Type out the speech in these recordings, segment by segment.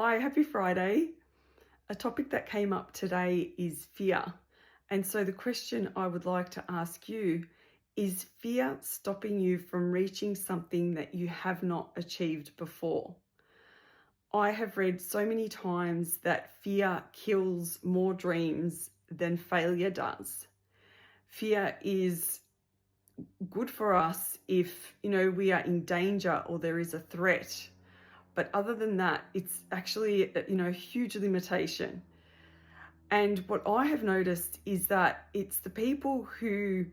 Hi, happy Friday. A topic that came up today is fear. And so the question I would like to ask you is fear stopping you from reaching something that you have not achieved before? I have read so many times that fear kills more dreams than failure does. Fear is good for us if, we are in danger or there is a threat. But other than that, it's actually, a huge limitation. And what I have noticed is that it's the people who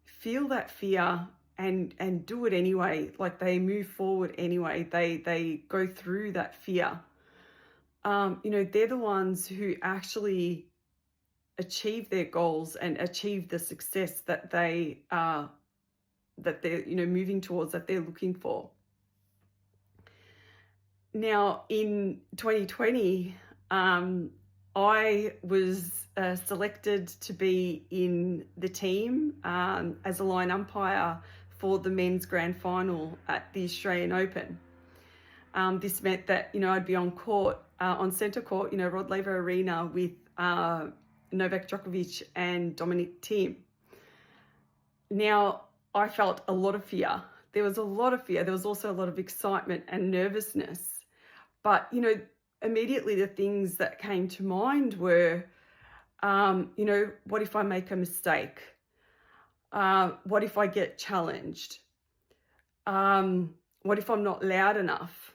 feel that fear and do it anyway, like they move forward anyway, they go through that fear. They're the ones who actually achieve their goals and achieve the success that they're moving towards, that they're looking for. Now, in 2020, I was selected to be in the team as a line umpire for the men's grand final at the Australian Open. This meant that, I'd be on court, on centre court, Rod Laver Arena with Novak Djokovic and Dominic Thiem. Now, I felt a lot of fear. There was a lot of fear. There was also a lot of excitement and nervousness. But, immediately the things that came to mind were, what if I make a mistake? What if I get challenged? What if I'm not loud enough?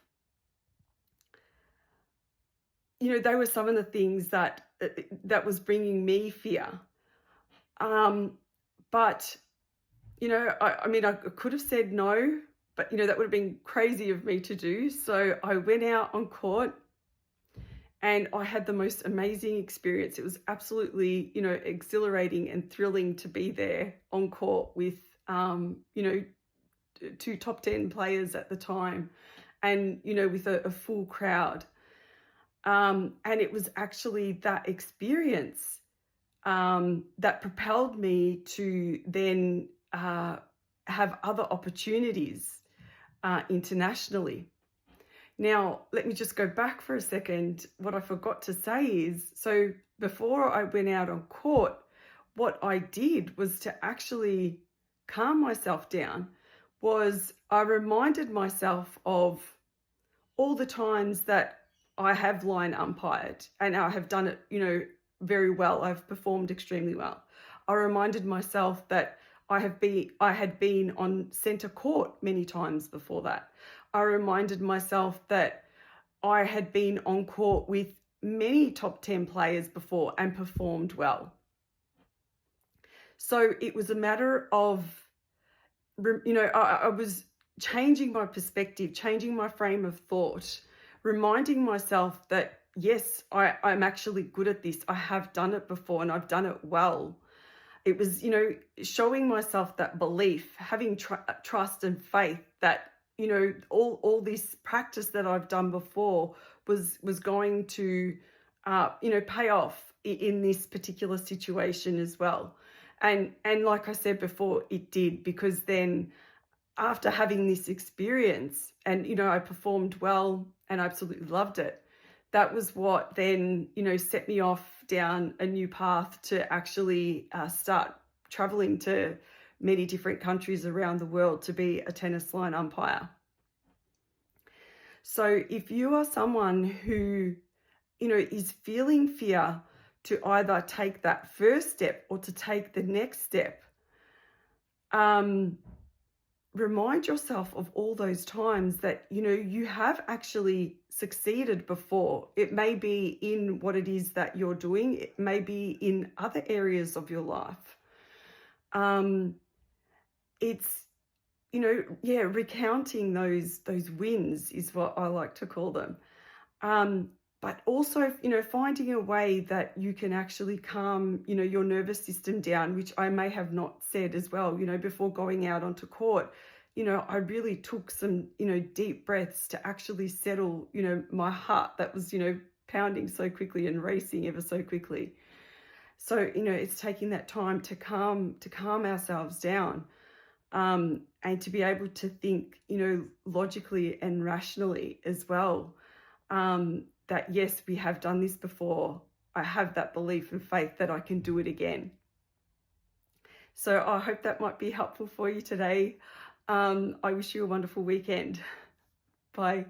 They were some of the things that was bringing me fear. But, I could have said no, but, that would have been crazy of me to do. So I went out on court and I had the most amazing experience. It was absolutely, exhilarating and thrilling to be there on court with, two top 10 players at the time and, with a full crowd. And it was actually that experience that propelled me to then have other opportunities internationally. Now, let me just go back for a second. What I forgot to say is, so before I went out on court, what I did was to actually calm myself down, was I reminded myself of all the times that I have line umpired and I have done it, very well. I've performed extremely well. I reminded myself that I had been on centre court many times before that. I reminded myself that I had been on court with many top 10 players before and performed well. So it was a matter of, I was changing my perspective, changing my frame of thought, reminding myself that, yes, I'm actually good at this. I have done it before and I've done it well. It was, showing myself that belief, having trust and faith that, all this practice that I've done before was going to, pay off in this particular situation as well. And like I said before, it did, because then after having this experience and, I performed well and I absolutely loved it. That was what then, set me off down a new path to actually start traveling to many different countries around the world to be a tennis line umpire. So if you are someone who, is feeling fear to either take that first step or to take the next step, remind yourself of all those times that, you have actually succeeded before. It may be in what it is that you're doing. It may be in other areas of your life. It's, recounting those wins is what I like to call them. But also, finding a way that you can actually calm, your nervous system down, which I may have not said as well, before going out onto court. I really took some, deep breaths to actually settle, my heart that was, pounding so quickly and racing ever so quickly. So, it's taking that time to calm ourselves down, and to be able to think, logically and rationally as well. that yes, we have done this before. I have that belief and faith that I can do it again. So I hope that might be helpful for you today. I wish you a wonderful weekend. Bye.